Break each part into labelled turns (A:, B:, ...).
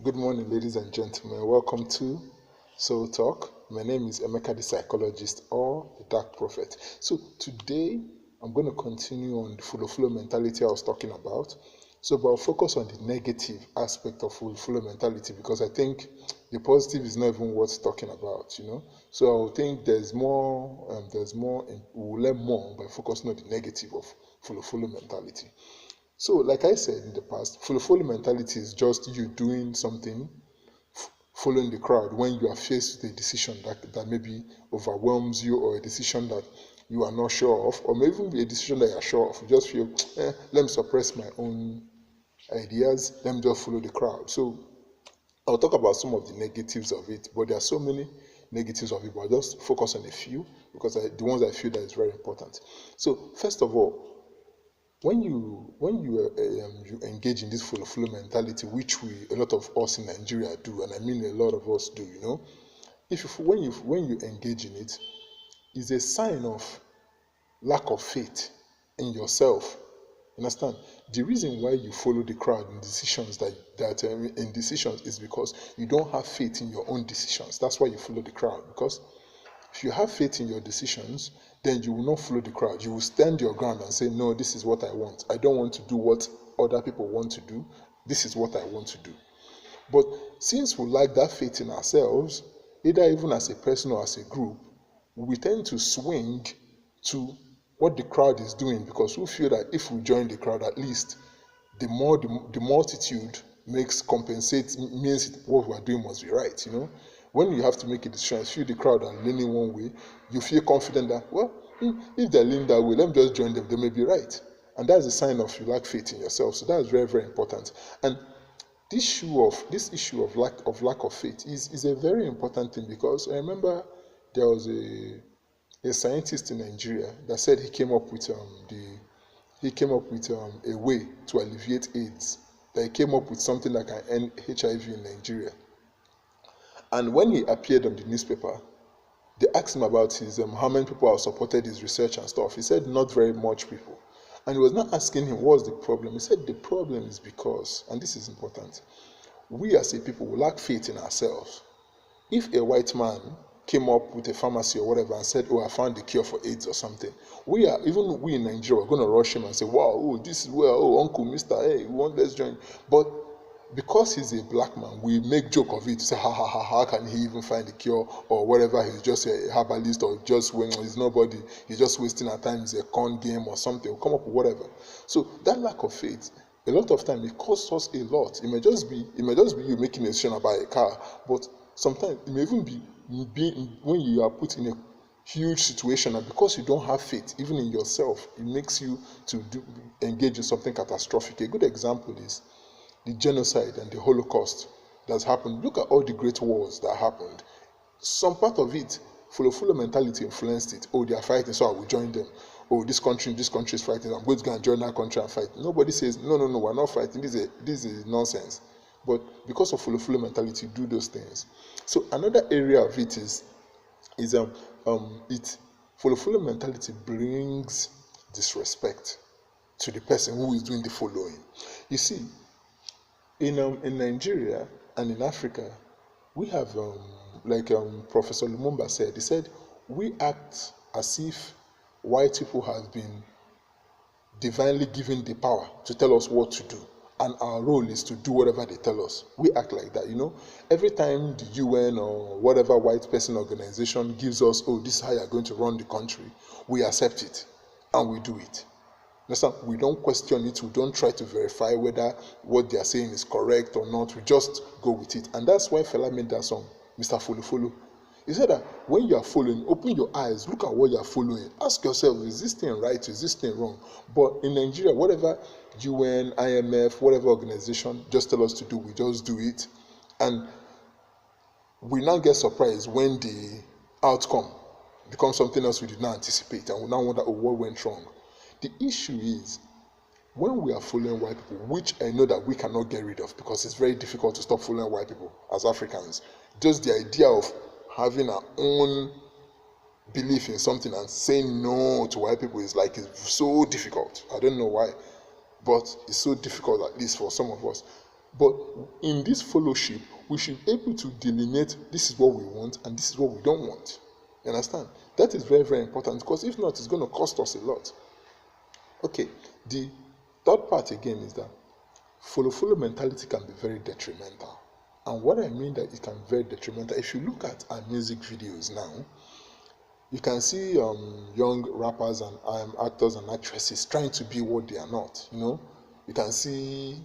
A: Good morning, ladies and gentlemen. Welcome to Soul Talk. My name is Emeka, the psychologist or the dark prophet. So, today I'm going to continue on the full mentality I was talking about. But I'll focus on the negative aspect of full mentality because I think the positive is not even worth talking about. So, I think we'll learn more by focusing on the negative of full mentality. So, like I said in the past, full mentality is just you doing something, following the crowd when you are faced with a decision that maybe overwhelms you, or a decision that you are not sure of, or maybe even be a decision that you are sure of. You just feel, let me suppress my own ideas, let me just follow the crowd. So, I'll talk about some of the negatives of it, but there are so many negatives of it, but I'll just focus on a few because the ones I feel that is very important. So, first of all, when you engage in this full mentality, which a lot of us in Nigeria do, and I mean a lot of us do, when you engage in it, is a sign of lack of faith in yourself. Understand? The reason why you follow the crowd in decisions in decisions is because you don't have faith in your own decisions. That's why you follow the crowd. Because if you have faith in your decisions, then you will not follow the crowd. You will stand your ground and say, no, this is what I want. I don't want to do what other people want to do. This is what I want to do. But since we lack that faith in ourselves, either even as a person or as a group, we tend to swing to what the crowd is doing because we feel that if we join the crowd, at least the multitude means what we are doing must be right. When you have to make a decision, if you feel the crowd are leaning one way, you feel confident that, if they're leaning that way, let me just join them, they may be right. And that's a sign of you lack faith in yourself. So that's very, very important. And this issue of lack of faith is a very important thing because I remember there was a scientist in Nigeria that said he came up with a way to alleviate AIDS. That he came up with something like an end HIV in Nigeria. And when he appeared on the newspaper, they asked him about how many people have supported his research and stuff. He said not very much people. And he was not asking him what's the problem. He said the problem is because, and this is important, we as a people will lack faith in ourselves. If a white man came up with a pharmacy or whatever and said, I found the cure for AIDS or something, we in Nigeria are going to rush him and say, wow, this is where, Uncle, Mister, hey, let's join. But because he's a black man, we make joke of it, say, how can he even find the cure or whatever, he's just a herbalist or just when he's nobody, he's just wasting our time, it's a con game or something, we'll come up with whatever. So that lack of faith, a lot of time it costs us a lot. It may just be you making a decision about a car, but sometimes it may even be when you are put in a huge situation, and because you don't have faith even in yourself, it makes you to engage in something catastrophic. A good example is the genocide and the Holocaust that's happened. Look at all the great wars that happened. Some part of it, full mentality influenced it. They are fighting, so I will join them. This country is fighting, I'm going to go and join that country and fight. Nobody says, no, we're not fighting. This is nonsense. But because of full mentality, do those things. So another area of it is full mentality brings disrespect to the person who is doing the following. You see, in Nigeria and in Africa, we have Professor Lumumba said. He said we act as if white people have been divinely given the power to tell us what to do, and our role is to do whatever they tell us. We act like that. Every time the UN or whatever white person organization gives us, this is how you're going to run the country, we accept it and we do it. We don't question it. We don't try to verify whether what they are saying is correct or not. We just go with it. And that's why Fela made that song, Mr. Follow. He said that when you are following, open your eyes, look at what you are following. Ask yourself, is this thing right? Is this thing wrong? But in Nigeria, whatever UN, IMF, whatever organization just tell us to do, we just do it. And we now get surprised when the outcome becomes something else we did not anticipate. And we now wonder, what went wrong? The issue is, when we are following white people, which I know that we cannot get rid of because it's very difficult to stop following white people as Africans, just the idea of having our own belief in something and saying no to white people is it's so difficult. I don't know why, but it's so difficult, at least for some of us. But in this fellowship, we should be able to delineate this is what we want and this is what we don't want. You understand? That is very, very important, because if not, it's going to cost us a lot. Okay, the third part again is that follow mentality can be very detrimental. And what I mean that it can be very detrimental, if you look at our music videos now, you can see young rappers and actors and actresses trying to be what they are not. You can see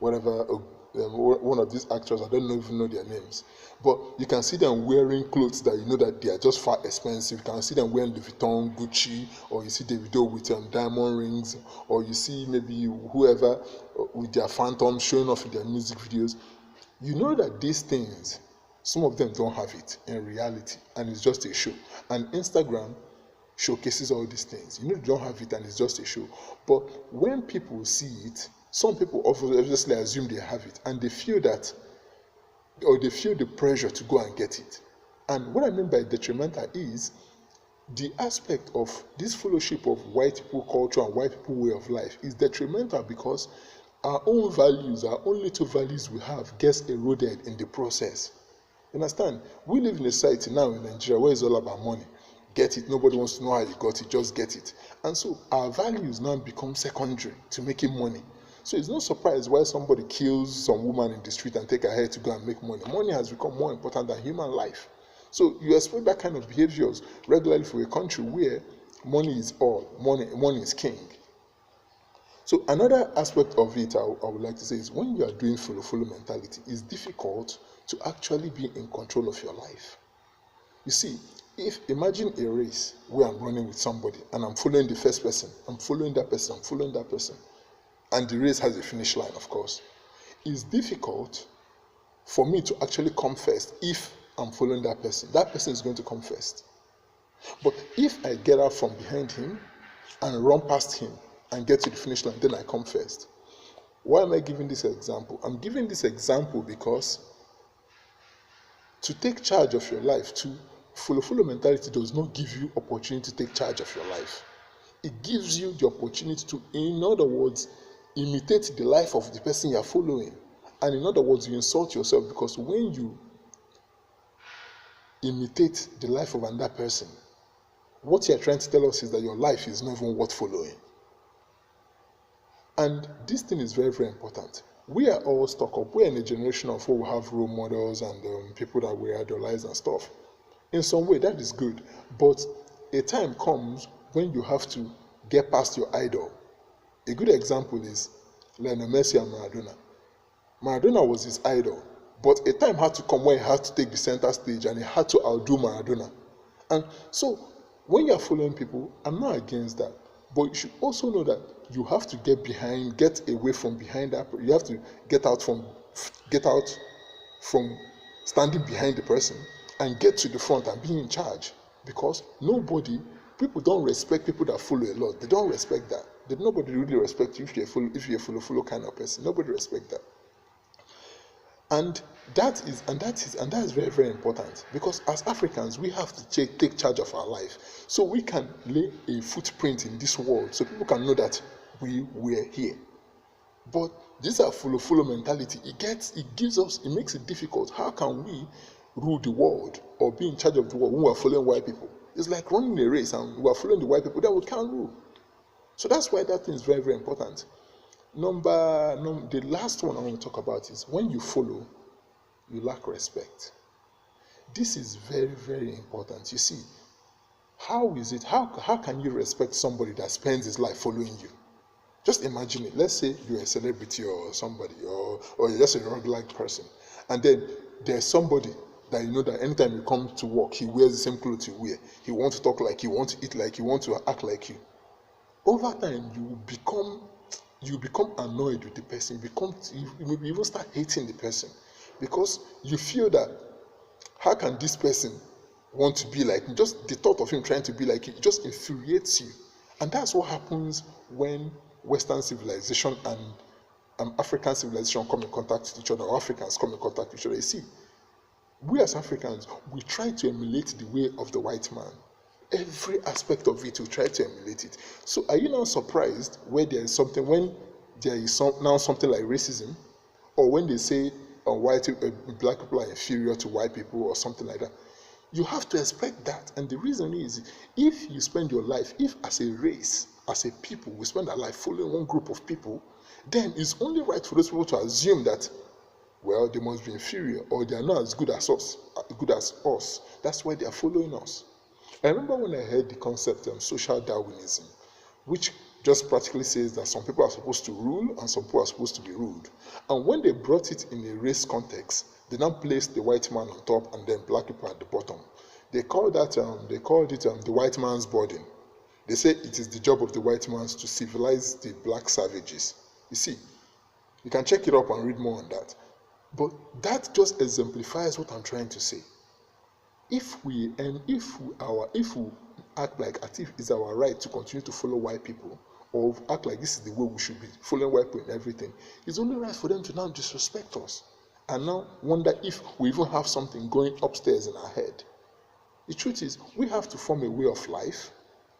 A: one of these actors, I don't even know their names, but you can see them wearing clothes that you know that they are just far expensive. You can see them wearing Louis Vuitton, Gucci, or you see Davido with diamond rings, or you see maybe whoever with their phantom showing off in their music videos. You know that these things, some of them don't have it in reality, and it's just a show. And Instagram showcases all these things. You know they don't have it, and it's just a show. But when people see it, some people obviously assume they have it, and they feel that, or they feel the pressure to go and get it. And what I mean by detrimental is the aspect of this fellowship of white people culture and white people way of life is detrimental, because our own values, our own little values we have, gets eroded in the process. You understand? We live in a society now in Nigeria where it's all about money. Get it, nobody wants to know how you got it, just get it. And so our values now become secondary to making money. So it's no surprise why somebody kills some woman in the street and take her hair to go and make money. Money has become more important than human life. So you expect that kind of behaviors regularly for a country where money is all, money is king. So another aspect of it I would like to say is when you are doing follow mentality, it's difficult to actually be in control of your life. You see, imagine a race where I'm running with somebody and I'm following the first person, I'm following that person, and the race has a finish line, of course. It's difficult for me to actually come first if I'm following that person. That person is going to come first. But if I get out from behind him and run past him and get to the finish line, then I come first. Why am I giving this example? I'm giving this example because to take charge of your life, to follow mentality does not give you opportunity to take charge of your life. It gives you the opportunity to, in other words, imitate the life of the person you are following. And in other words, you insult yourself, because when you imitate the life of another person, what you are trying to tell us is that your life is not even worth following. And this thing is very, very important. We are all stuck up. We're in a generation of who have role models and people that we idolize and stuff. In some way, that is good. But a time comes when you have to get past your idol. A good example is Lionel Messi and Maradona. Maradona was his idol. But a time had to come when he had to take the center stage and he had to outdo Maradona. And so, when you are following people, I'm not against that. But you should also know that you have to get away from behind that. You have to get out from standing behind the person and get to the front and be in charge. Because people don't respect people that follow a lot. They don't respect that. Nobody really respects you if you're a follow kind of person. Nobody respects that. And that is very, very important, because as Africans, we have to take charge of our life so we can lay a footprint in this world so people can know that we were here. But this is a follow mentality. It makes it difficult. How can we rule the world or be in charge of the world when we are following white people? It's like running a race and we are following the white people, then we can't rule. So that's why that thing is very, very important. The last one I want to talk about is when you follow, you lack respect. This is very, very important. You see, how can you respect somebody that spends his life following you? Just imagine it. Let's say you're a celebrity or somebody, or you're just a regular person, and then there's somebody that you know that anytime you come to work, he wears the same clothes you wear. He wants to talk like you, want to eat like you, want to act like you. Over time, you become annoyed with the person. You maybe even start hating the person, because you feel that how can this person want to be like me? Just the thought of him trying to be like you, it just infuriates you. And that's what happens when Western civilization and African civilization come in contact with each other, or Africans come in contact with each other. You see, we as Africans, we try to emulate the way of the white man. Every aspect of it, we try to emulate it. So are you now surprised when there is something like racism? or when they say black people are inferior to white people or something like that, you have to expect that. And the reason is, if you spend your life, if as a race, as a people, we spend our life following one group of people, then it's only right for those people to assume that, well, they must be inferior, or they are not as good as us. That's why they are following us. I remember when I heard the concept social Darwinism, which just practically says that some people are supposed to rule and some people are supposed to be ruled. And when they brought it in a race context, they now placed the white man on top and then black people at the bottom. They called it the white man's burden. They say it is the job of the white man to civilize the black savages. You see, you can check it up and read more on that. But that just exemplifies what I'm trying to say. If we act like as if it's our right to continue to follow white people, or act like this is the way we should be following white people in everything, it's only right for them to now disrespect us and now wonder if we even have something going upstairs in our head. The truth is, we have to form a way of life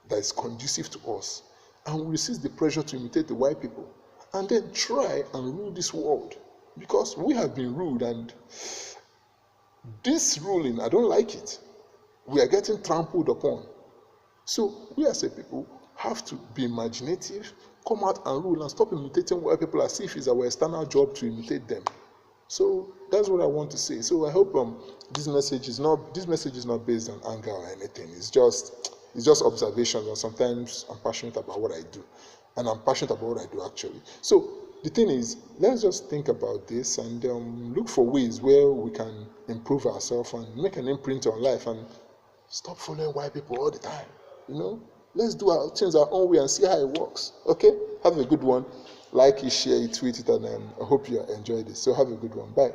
A: that is conducive to us, and we resist the pressure to imitate the white people, and then try and rule this world, because we have been ruled, and this ruling, I don't like it. We are getting trampled upon. So we as a people have to be imaginative, come out and rule, and stop imitating white people as if it's our external job to imitate them. So that's what I want to say. So I hope this message is not based on anger or anything. It's just observations, and sometimes I'm passionate about what I do, and I'm passionate about what I do actually. So the thing is, let's just think about this and look for ways where we can improve ourselves and make an imprint on life, and stop following white people all the time. Let's do our things our own way and see how it works. Okay? Have a good one. Like it, share it, tweet it, and I hope you enjoyed it. So have a good one. Bye.